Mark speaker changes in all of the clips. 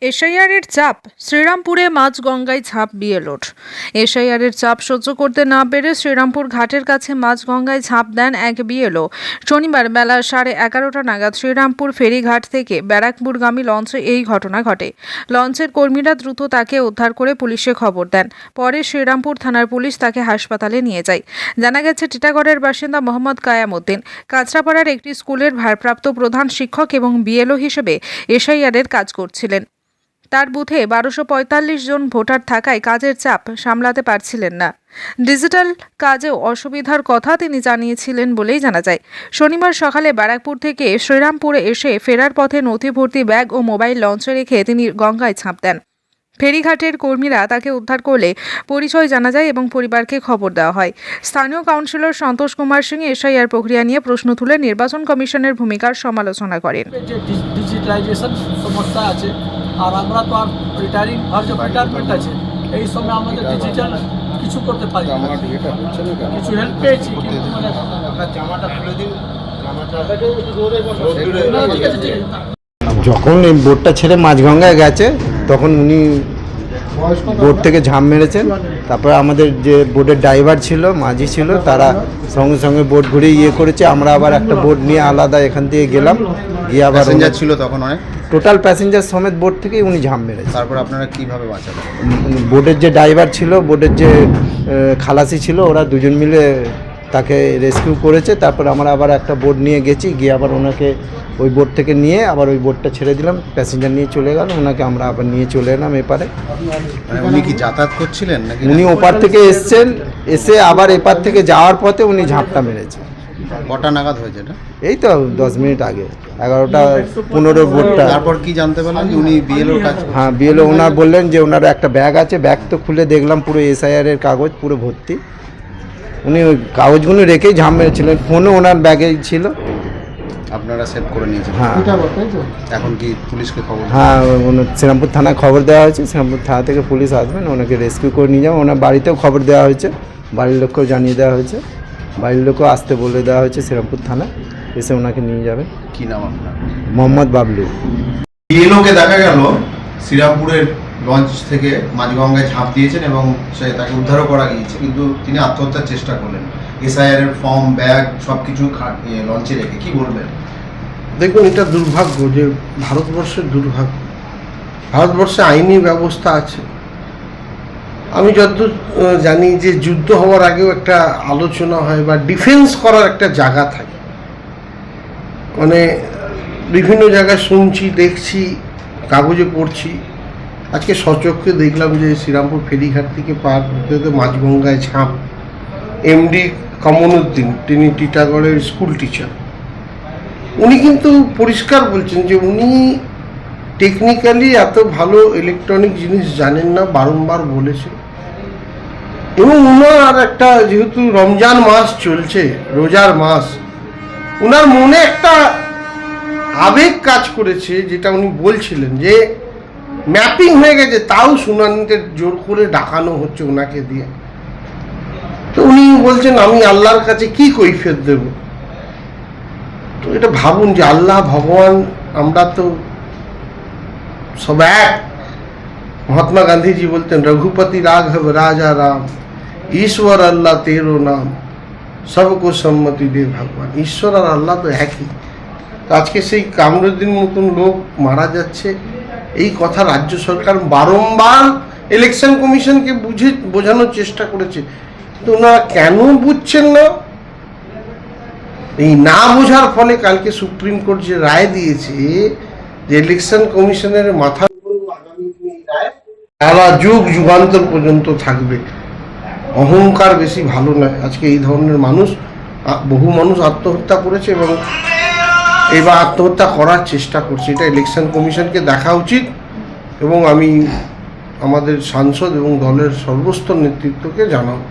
Speaker 1: এসআইআরের চাপ শ্রীরামপুরে মাঝগঙ্গায় ঝাঁপ বিএলওর। এসআইআরের চাপ সহ্য করতে না পেরে শ্রীরামপুর ঘাটের কাছে মাঝগঙ্গায় ঝাঁপ দেন এক বিএলও। শনিবার বেলা 11:30 নাগাদ শ্রীরামপুর ফেরিঘাট থেকে ব্যারাকপুরগামী লঞ্চে এই ঘটনা ঘটে। লঞ্চের কর্মীরা দ্রুত তাকে উদ্ধার করে পুলিশে খবর দেন। পরে শ্রীরামপুর থানার পুলিশ তাকে হাসপাতালে নিয়ে যায়। জানা গেছে, টিটাগড়ের বাসিন্দা মোহাম্মদ কায়াম উদ্দিন কাঁচরাপাড়ার একটি স্কুলের ভারপ্রাপ্ত প্রধান শিক্ষক এবং বিএলও হিসেবে এসআইআরের কাজ করছিলেন। তার বুথে 1245 জন ভোটার থাকায় কাজের চাপ সামলাতে পারছিলেন না। ডিজিটাল কাজেও অসুবিধার কথা তিনি জানিয়েছিলেন বলেই জানা যায়। শনিবার সকালে ব্যারাকপুর থেকে শ্রীরামপুরে এসে ফেরার পথে নথিভর্তি ব্যাগ ও মোবাইল লঞ্চে রেখে তিনি গঙ্গায় ঝাঁপ দেন। ফেরিঘাটের কর্মীরা তাকে উদ্ধার করলে পরিচয় জানা যায় এবং পরিবারকে খবর দেওয়া হয়। স্থানীয় কাউন্সিলর সন্তোষ কুমার সিং এসআইআর প্রক্রিয়া নিয়ে প্রশ্ন তুলে নির্বাচন কমিশনের ভূমিকার সমালোচনা করেন।
Speaker 2: ডিজিটালাইজেশন সমস্যা আছে, আর আমরা তো আর রিটায়ারিং রিটায়ারমেন্ট আছে, এই সময় আমাদের ডিজিটাল কিছু করতে পারি না। কিছু হেল্প পেয়েছি কিন্তু মানে জামাটা খুলে দিন,
Speaker 3: যখন এই বোটটা ছেড়ে মাঝগঙ্গায় গেছে তখন উনি বোট থেকে ঝাঁপ মেরেছেন। তারপরে আমাদের যে বোটের ড্রাইভার ছিল, মাঝি ছিল, তারা সঙ্গে সঙ্গে বোট ঘুরে করেছে। আমরা আবার একটা বোট নিয়ে আলাদা এখান থেকে গেলাম, গিয়ে আবার
Speaker 4: প্যাসেঞ্জার ছিল তখন অনেক,
Speaker 3: টোটাল প্যাসেঞ্জার সমেত বোট থেকেই উনি ঝাঁপ মেরেছে।
Speaker 4: তারপর আপনারা কিভাবে বাঁচালেন?
Speaker 3: বোটের যে ড্রাইভার ছিল, বোটের যে খালাসি ছিল, ওরা দুজন মিলে তাকে রেস্কিউ করেছে। তারপর আমরা আবার একটা বোট নিয়ে গেছি, গিয়ে আবার ওনাকে ওই বোট থেকে নিয়ে আবার ওই বোটটা ছেড়ে দিলাম, প্যাসেঞ্জার নিয়ে চলে গেল। ওনাকে আমরা আবার নিয়ে চলে এলাম এপারে।
Speaker 4: মানে উনি কি যাতায়াত করছিলেন নাকি?
Speaker 3: উনি ওপার থেকে এসছেন, এসে আবার এপার থেকে যাওয়ার পথে উনি ঝাঁপটা মেরেছে।
Speaker 4: কটা নাগাদ হয়েছে এটা?
Speaker 3: এই তো 10 মিনিট আগে, 11:15 বোটটা।
Speaker 4: তারপর কি জানতে পারলেন যে উনি বিএলওর কাজ?
Speaker 3: হ্যাঁ, বিএলও ওনার বললেন যে ওনার একটা ব্যাগ আছে, ব্যাগ তো খুলে দেখলাম পুরো এসআইআর এর কাগজ পুরো ভর্তি। উনি ওই কাগজগুলো রেখেই ঝাঁপ মেরেছিলেন, ফোনও ওনার ব্যাগেই ছিল।
Speaker 4: আপনারা সেভ করে নিয়েছেন?
Speaker 3: হ্যাঁ।
Speaker 4: এখন কি পুলিশকে খবর?
Speaker 3: হ্যাঁ, শ্রীরামপুর থানায় খবর দেওয়া হয়েছে। শ্রীরামপুর থানা থেকে পুলিশ আসবেন, ওনাকে রেস্কিউ করে নিয়ে যাবেন। ওনার বাড়িতেও খবর দেওয়া হয়েছে, বাড়ির লোককেও জানিয়ে দেওয়া হয়েছে, বাড়ির লোকও আসতে বলে দেওয়া হয়েছে শ্রীরামপুর থানা, এসে ওনাকে নিয়ে যাবেন।
Speaker 4: কি নাম আপনার?
Speaker 3: মোহাম্মদ বাবলু।
Speaker 4: বিএলওকে দেখা গেল শ্রীরামপুরের লঞ্চ থেকে মাঝগঙ্গায় ঝাঁপ দিয়েছেন এবং তাকে উদ্ধারও করা গিয়েছে, কিন্তু তিনি আত্মহত্যার চেষ্টা করলেন। এসআইআর এর ফর্ম, ব্যাগ সব কিছু লঞ্চে রেখে। কি বলবেন?
Speaker 5: দেখুন, এটা দুর্ভাগ্য, যে ভারতবর্ষের দুর্ভাগ্য। ভারতবর্ষে আইনি ব্যবস্থা আছে। আমি যতদূর জানি যে যুদ্ধ হওয়ার আগেও একটা আলোচনা হয় বা ডিফেন্স করার একটা জায়গা থাকে। মানে বিভিন্ন জায়গায় শুনছি, দেখছি, কাগজে পড়ছি। আজকে সচক্ষে দেখলাম যে শ্রীরামপুর ফেরিঘাট থেকে পার হতে মাঝগঙ্গায় ঝাঁপ। এমডি কামরুদ্দিন, তিনি টিটাগড়ের স্কুল টিচার, উনি কিন্তু পরিষ্কার বলছেন যে উনি টেকনিক্যালি এত ভালো ইলেকট্রনিক জিনিস জানেন না, বারংবার বলেছে। এবং উনার একটা, যেহেতু রমজান মাস চলছে, রোজার মাস, উনার মনে একটা আবেগ কাজ করেছে, যেটা উনি বলছিলেন যে ম্যাপিং হয়ে গেছে, তাও শুনানিতে জোর করে ডাকানো হচ্ছে ওনাকে দিয়ে। তো উনি বলছেন আমি আল্লাহর কাছে কি কৈফিয়ত দেব? তো এটা ভাবুন যে আল্লাহ, ভগবান, আমরা তো সব এক। মহাত্মা গান্ধীজি বলতেন রঘুপতি রাঘব রাজা রাম, ঈশ্বর আল্লাহ তেরো নাম, সবকো সম্মতি দে ভগবান। ঈশ্বর আর আল্লাহ তো একই। তো আজকে সেই কামরুদ্দিন মতন লোক মারা যাচ্ছে, এই কথা রাজ্য সরকার বারংবার ইলেকশন কমিশনকে বোঝানোর চেষ্টা করেছে, কিন্তু ওনারা কেন বুঝছেন না? এই না বোঝার ফলে কালকে সুপ্রিম কোর্ট যে রায় দিয়েছে যে ইলেকশন কমিশনের মাথার উপর আগামী রায় সারা যুগ যুগান্তর পর্যন্ত থাকবে। অহংকার বেশি ভালো নয়। আজকে এই ধরনের মানুষ, বহু মানুষ আত্মহত্যা করেছে এবং এবার আত্মহত্যা করার চেষ্টা করছে। এটা ইলেকশন কমিশনকে দেখা উচিত এবং আমি আমাদের সাংসদ এবং দলের সর্বস্তর নেতৃত্বকে জানাবো।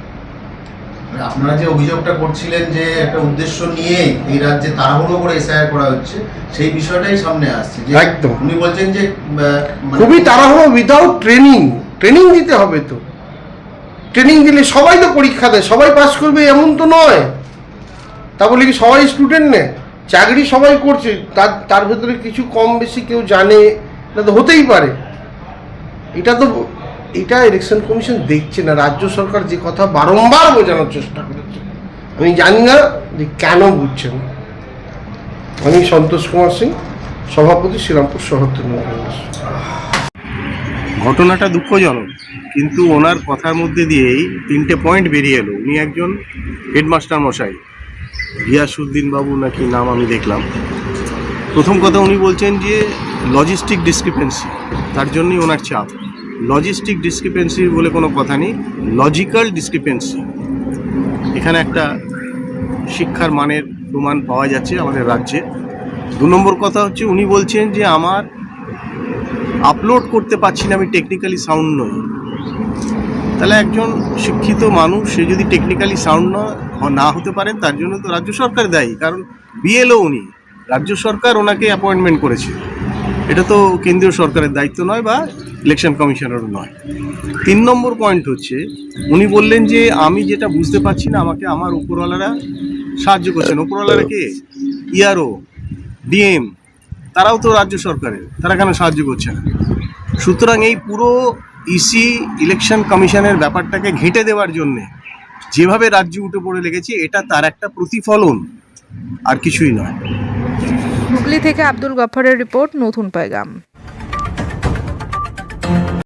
Speaker 4: আপনারা যে অভিযোগটা করছিলেন যে একটা উদ্দেশ্য নিয়ে এই রাজ্যে তাড়াহুড়ো করে এসআইআর করা হচ্ছে, সেই বিষয়টাই সামনে আসছে।
Speaker 5: একদম
Speaker 4: উনি বলছেন যে
Speaker 5: খুবই তাড়াহুড়ো, উইদাউট ট্রেনিং দিতে হবে। তো ট্রেনিং দিলে সবাই তো পরীক্ষা দেয়, সবাই পাস করবে এমন তো নয়। তা বলে কি সবাই স্টুডেন্ট নেই? চাকরি সবাই করছে, তার ভেতরে কিছু কম বেশি কেউ জানে, না তো হতেই পারে। এটা ইলেকশন কমিশন দেখছে না। রাজ্য সরকার যে কথা বারংবার বোঝানোর চেষ্টা করেছে, আমি জানি না যে কেন বুঝছে না। আমি সন্তোষ কুমার সিং, সভাপতি, শ্রীরামপুর শহর তৃণমূল কংগ্রেস।
Speaker 6: ঘটনাটা দুঃখজনক, কিন্তু ওনার কথার মধ্যে দিয়েই 3টে পয়েন্ট বেরিয়ে এলো। উনি একজন হেডমাস্টার মশাই, গিয়াসউদ্দিন বাবু নাকি নাম আমি দেখলাম। প্রথম কথা উনি বলছেন যে লজিস্টিক ডিসক্রিপেন্সি, তার জন্যই ওনার চাপ। লজিস্টিক ডিসক্রিপেন্সি বলে কোনো কথা নেই, লজিক্যাল ডিসক্রিপেন্সি। এখানে একটা শিক্ষার মানের প্রমাণ পাওয়া যাচ্ছে আমাদের রাজ্যে। 2 নম্বর কথা হচ্ছে উনি বলছেন যে আমার আপলোড করতে পারছি না, আমি টেকনিক্যালি সাউন্ড নই। তাহলে একজন শিক্ষিত মানুষ সে যদি টেকনিক্যালি সাউন্ড না হতে পারেন, তার জন্য তো রাজ্য সরকার দায়ী, কারণ বিএলও উনি, রাজ্য সরকার ওনাকে অ্যাপয়েন্টমেন্ট করেছে। এটা তো কেন্দ্রীয় সরকারের দায়িত্ব নয় বা ইলেকশন কমিশনেরও নয়। 3 নম্বর পয়েন্ট হচ্ছে উনি বললেন যে আমি যেটা বুঝতে পারছি না, আমাকে আমার উপরওয়ালারা সাহায্য করছেন। উপরওয়ালারা কে? ইআরও, ডিএম, তারাও তো রাজ্য সরকারের, তারা কেন সাহায্য করছে না? সুতরাং এই পুরো ইসি ইলেকশন কমিশনের ব্যাপারটাকে ঘেঁটে দেওয়ার জন্যে যেভাবে রাজ্য উঠে পড়ে লেগেছে, এটা তার একটা প্রতিফলন, আর কিছুই নয়।
Speaker 1: হুগলি থেকে আব্দুল গফফরের রিপোর্ট, নতুন পেগাম।